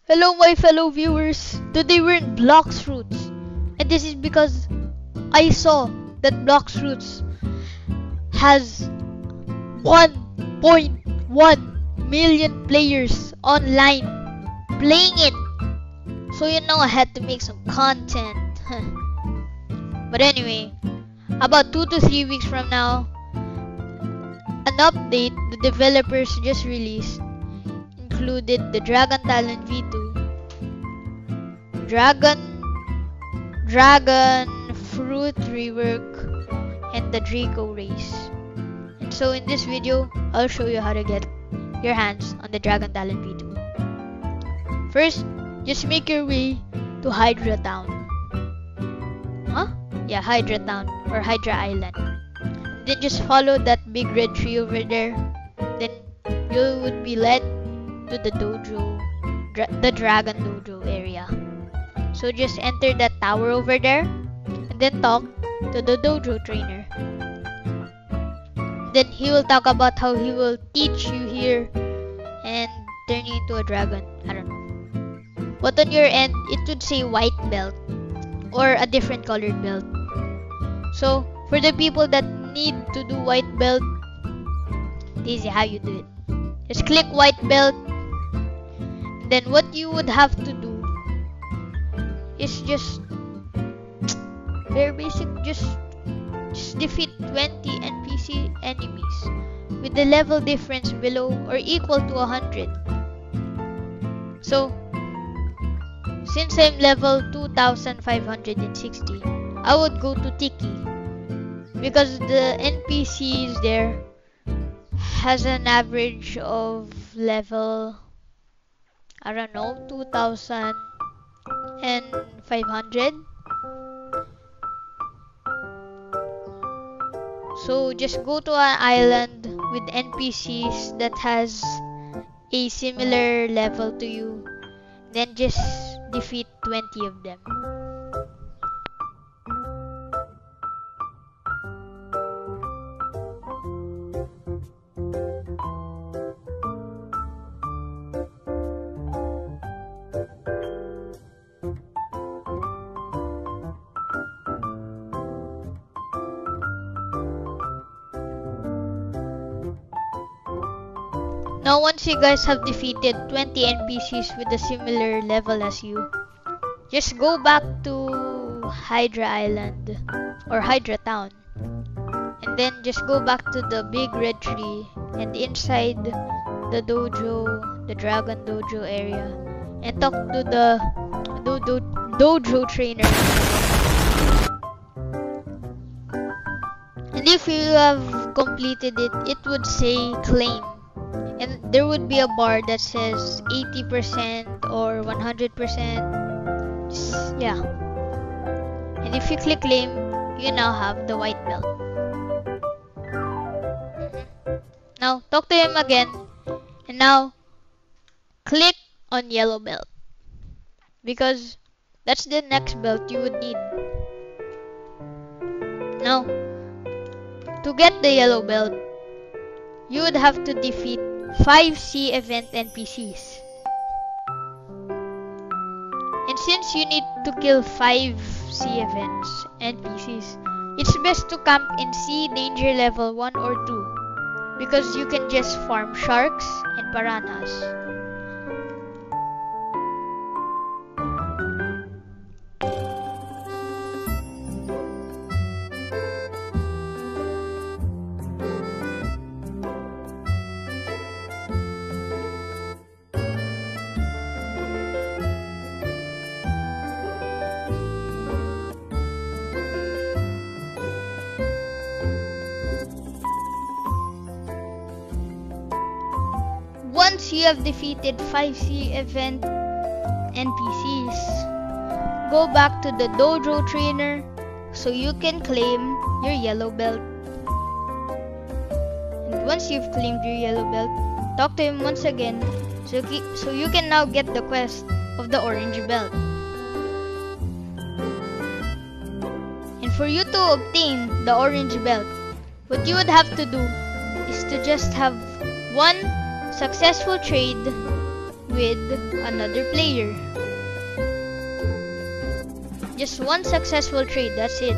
Hello my fellow viewers, today we're in Blox Fruits, and this is because I saw that Blox Fruits has 1.1 million players online playing it. So you know I had to make some content. But anyway, about 2 to 3 weeks from now, an update the developers just released included the Dragon Talon V2, Dragon Fruit rework, and the Draco race. And so in this video, I'll show you how to get your hands on the Dragon Talon V2. First, just make your way to Hydra Town. Yeah, Hydra Town or Hydra Island. Then just follow that big red tree over there. Then you would be led to the dojo, the Dragon Dojo area. So just enter that tower over there and then talk to the dojo trainer. Then he will talk about how he will teach you here and turn you into a dragon. I don't know. But on your end, it would say white belt or a different colored belt. So for the people that need to do white belt, this is how you do it. Just click white belt. Then what you would have to do is just very basic, just defeat 20 NPC enemies with the level difference below or equal to 100. So since I'm level 2560, I would go to Tiki because the NPCs there has an average of level, I don't know, 2500. So just go to an island with NPCs that has a similar level to you, then just defeat 20 of them. Now once you guys have defeated 20 NPCs with a similar level as you, just go back to Hydra Island or Hydra Town, and then just go back to the big red tree and inside the dojo, the Dragon Dojo area, and talk to the dojo trainer. And if you have completed it, it would say claim. And there would be a bar that says 80% or 100%. Yeah. And if you click claim, you now have the white belt. Now, talk to him again. And now, click on yellow belt. Because that's the next belt you would need. Now, to get the yellow belt, you would have to defeat 5 sea event NPCs. And since you need to kill 5 sea events NPCs, it's best to camp in sea danger level 1 or 2 because you can just farm sharks and piranhas. Once you have defeated 5 sea event NPCs, go back to the dojo trainer so you can claim your yellow belt. And once you've claimed your yellow belt, talk to him once again so you can now get the quest of the orange belt. And for you to obtain the orange belt, what you would have to do is to just have one successful trade with another player. Just one successful trade, that's it.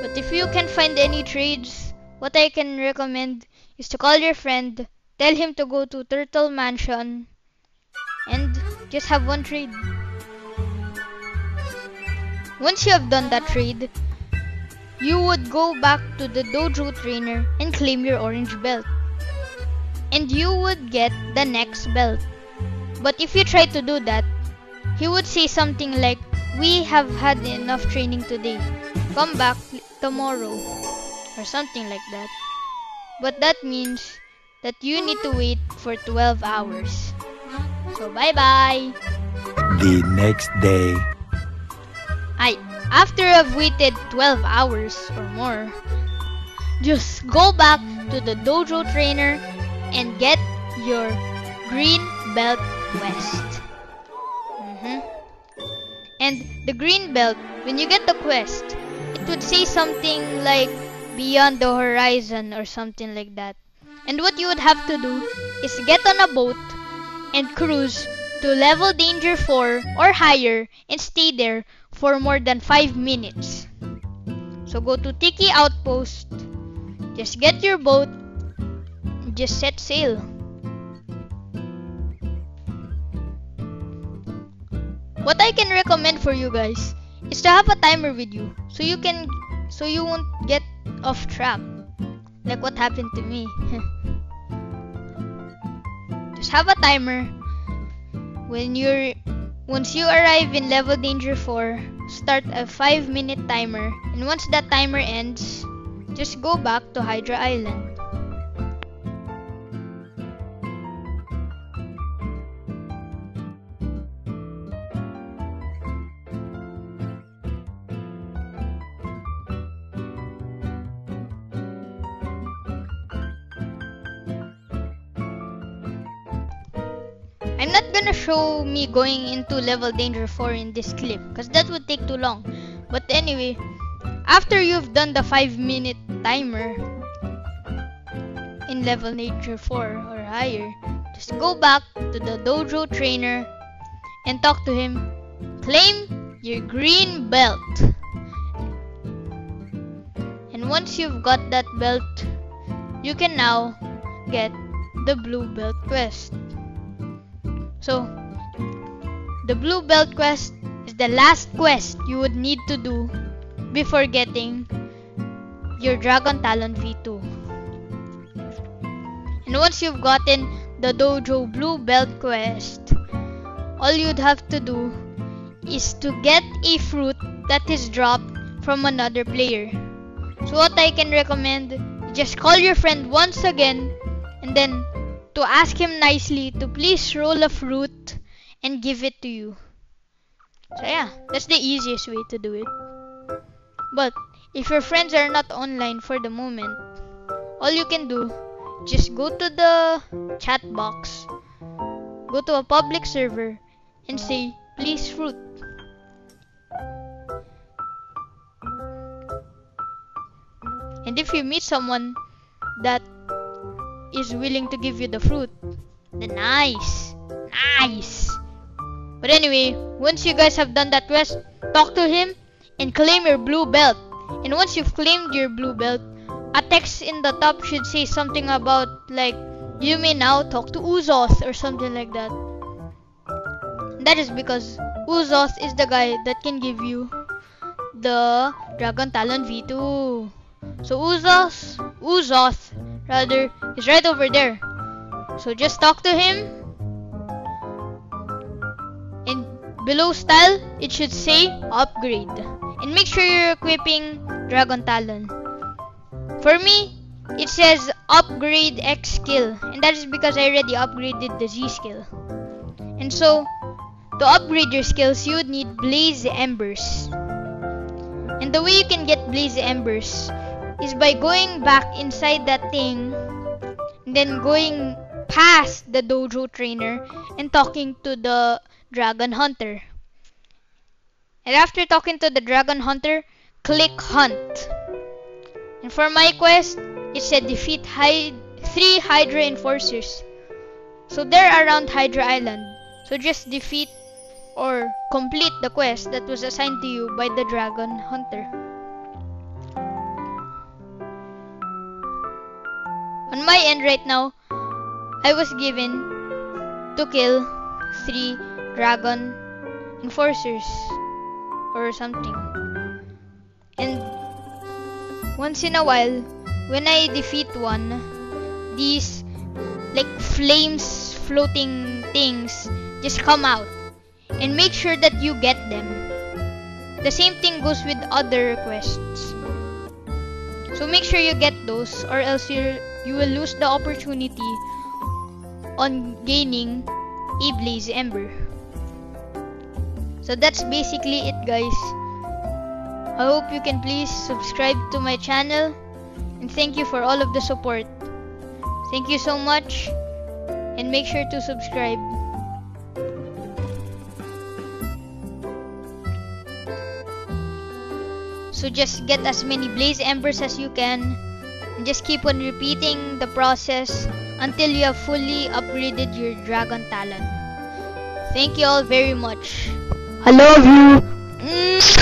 But if you can't find any trades, what I can recommend is to call your friend, tell him to go to Turtle Mansion, and just have one trade. Once you have done that trade, you would go back to the dojo trainer and claim your orange belt. And you would get the next belt. But if you try to do that, he would say something like, "We have had enough training today. Come back tomorrow." Or something like that. But that means that you need to wait for 12 hours. So bye-bye. The next day. After I've waited 12 hours or more, just go back to the dojo trainer and get your green belt quest. And the green belt, when you get the quest, it would say something like "Beyond the Horizon" or something like that. And what you would have to do is get on a boat and cruise to level danger 4 or higher and stay there for more than 5 minutes. So go to Tiki Outpost, just get your boat, and just set sail. What I can recommend for you guys is to have a timer with you so you won't get off track like what happened to me. Just have a timer. Once you arrive in level danger 4, start a 5-minute timer, and once that timer ends, just go back to Hydra Island. I'm not gonna show me going into level danger 4 in this clip because that would take too long. But anyway, after you've done the 5-minute timer in level danger 4 or higher, just go back to the dojo trainer and talk to him. Claim your green belt. And once you've got that belt, you can now get the blue belt quest. So, the blue belt quest is the last quest you would need to do before getting your Dragon Talon V2. And once you've gotten the dojo blue belt quest, all you'd have to do is to get a fruit that is dropped from another player. So what I can recommend, just call your friend once again and then to ask him nicely to please roll a fruit and give it to you. So yeah, that's the easiest way to do it. But if your friends are not online for the moment, all you can do, just go to the chat box, go to a public server and say "please fruit." And if you meet someone that is willing to give you the fruit, then nice. But anyway, once you guys have done that quest, talk to him and claim your blue belt. And once you've claimed your blue belt, a text in the top should say something about like, "You may now talk to Uzoth" or something like that. That is because Uzoth is the guy that can give you the Dragon Talon V2. So Uzoth is right over there. So just talk to him. And below style, it should say upgrade. And make sure you're equipping Dragon Talon. For me, it says upgrade X skill. And that is because I already upgraded the Z skill. And so, to upgrade your skills, you would need Blaze Embers. And the way you can get Blaze Embers is by going back inside that thing and then going past the dojo trainer and talking to the Dragon Hunter. And after talking to the Dragon Hunter, click Hunt. And for my quest, it said defeat 3 Hydra Enforcers. So they're around Hydra Island. So just defeat or complete the quest that was assigned to you by the Dragon Hunter. On my end right now, I was given to kill 3 dragon enforcers or something. And once in a while, when I defeat one, these like flames floating things just come out. And make sure that you get them. The same thing goes with other quests. So make sure you get those, or else you will lose the opportunity on gaining a Blaze Ember. So that's basically it, guys. I hope you can please subscribe to my channel, and thank you for all of the support. Thank you so much, and make sure to subscribe. So just get as many Blaze Embers as you can, and just keep on repeating the process until you have fully upgraded your Dragon Talon. Thank you all very much. I love you.